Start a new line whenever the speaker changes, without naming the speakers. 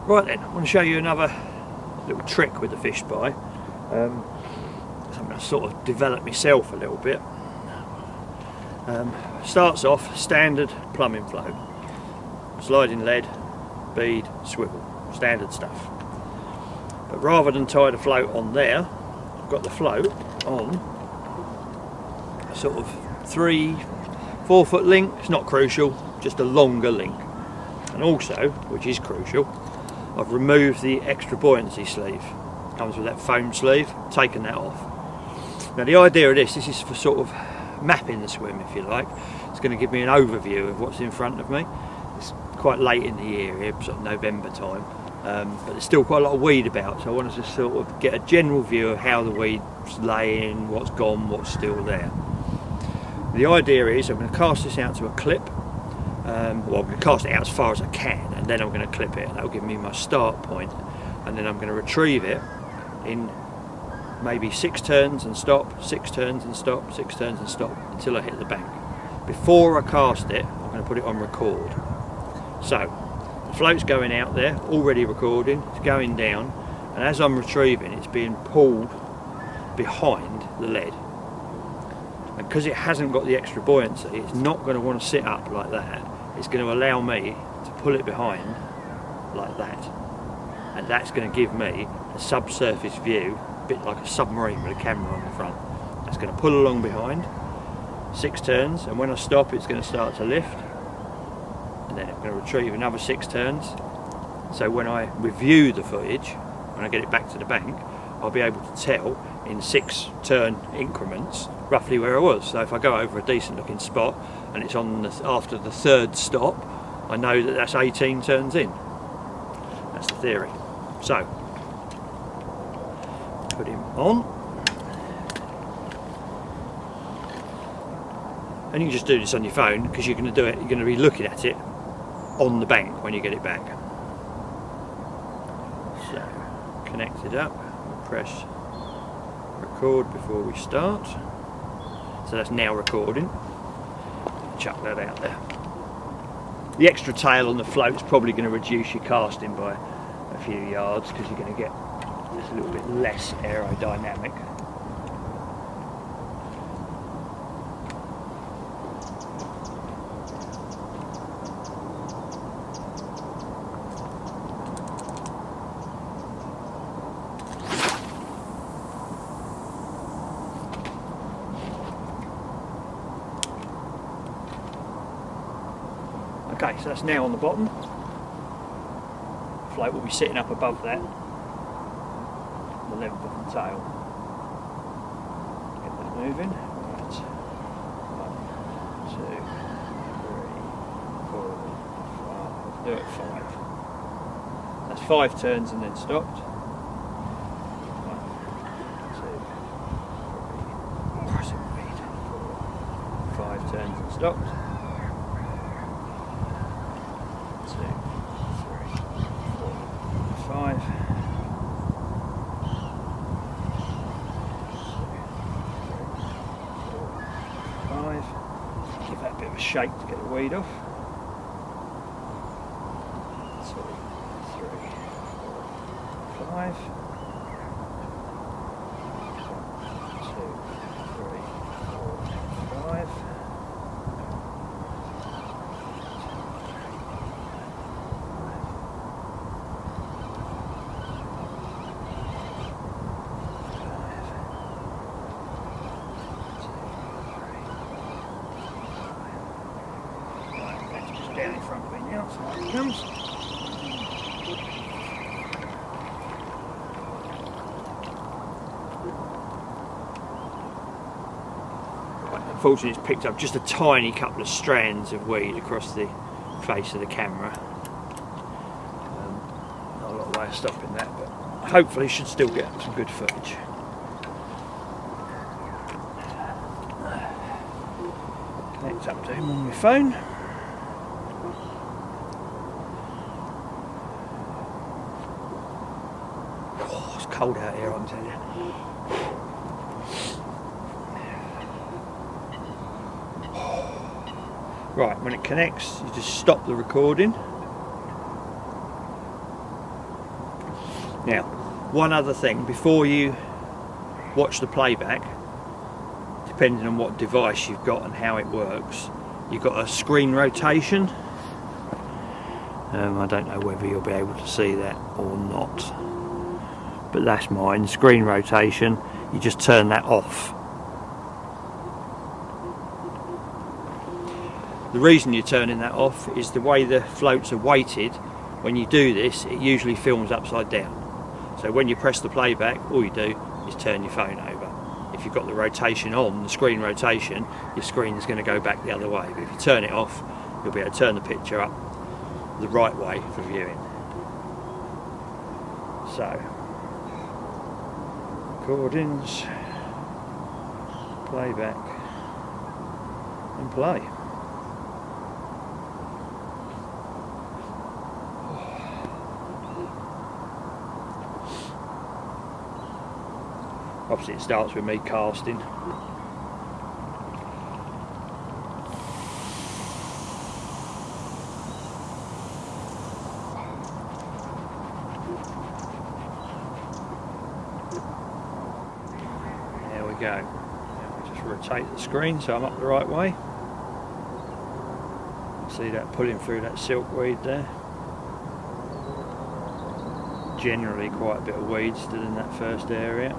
Right then, I want to show you another little trick with the FishSpy. Something I sort of developed myself a little bit. Starts off standard plumbing float, sliding lead, bead, swivel, standard stuff. But rather than tie the float on there, I've got the float on a sort of 3-4 foot link. It's not crucial, just a longer link. And also, which is crucial, I've removed the extra buoyancy sleeve. Comes with that foam sleeve, taken that off. Now the idea of this is for sort of mapping the swim, if you like. It's going to give me an overview of what's in front of me. It's quite late in the year here, sort of November time, but there's still quite a lot of weed about, so I want to just sort of get a general view of how the weed's laying, what's gone, what's still there. The idea is I'm going to cast this out to a clip. Well, I'm going to cast it out as far as I can, and then I'm going to clip it, and that'll give me my start point, and then I'm going to retrieve it in maybe 6 turns and stop, 6 turns and stop, 6 turns and stop until I hit the bank. Before I cast it, I'm going to put it on record. So the float's going out there, already recording, it's going down, and as I'm retrieving, it's being pulled behind the lead. And because it hasn't got the extra buoyancy, it's not going to want to sit up like that. It's going to allow me to pull it behind like that. And that's going to give me a subsurface view, a bit like a submarine with a camera on the front. It's going to pull along behind, 6 turns, and when I stop it's going to start to lift, and then it's going to retrieve another 6 turns. So when I review the footage, when I get it back to the bank, I'll be able to tell in 6 turn increments roughly where I was. So if I go over a decent looking spot and it's on after the 3rd stop, I know that that's 18 turns in. That's the theory. So put him on, and you can just do this on your phone because you're going to do it. You're going to be looking at it on the bank when you get it back. So connect it up, press record before we start. So that's now recording. Chuck that out there. The extra tail on the float is probably going to reduce your casting by a few yards because you're going to get just a little bit less aerodynamic. Okay, so that's now on the bottom. Float will be sitting up above that, the level of the tail. Get that moving. Right. 1, 2, 3, 4, 5. Do it 5. That's 5 turns and then stopped. 1, 2, 3, 5 turns and stopped. 2, 3, 4, 5. 5. Give that a bit of a shake to get the weed off. 2, 3, 4, 5. 2, 3, 4, 5. Down in front of me now, so here it comes. Right, unfortunately it's picked up just a tiny couple of strands of weed across the face of the camera. Not a lot of way of stopping that, but hopefully should still get some good footage. Connect up to him on my phone. Cold out here, I can tell you. Right, when it connects, you just stop the recording. Now, one other thing, before you watch the playback, depending on what device you've got and how it works, you've got a screen rotation. I don't know whether you'll be able to see that or not, but that's mine. Screen rotation, you just turn that off. The reason you're turning that off is the way the floats are weighted. When you do this, it usually films upside down. So when you press the playback, all you do is turn your phone over. If you've got the rotation on, the screen rotation, your screen is going to go back the other way. But if you turn it off, you'll be able to turn the picture up the right way for viewing. So, recordings, playback, and play. Obviously it starts with me casting. There we go. Now we just rotate the screen so I'm up the right way. See that pulling through that silkweed there. Generally quite a bit of weed still in that first area.